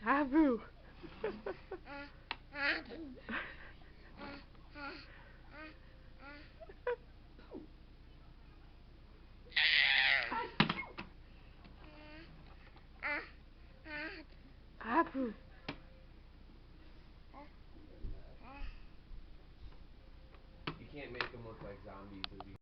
Abu. Abu. You can't make them look like zombies.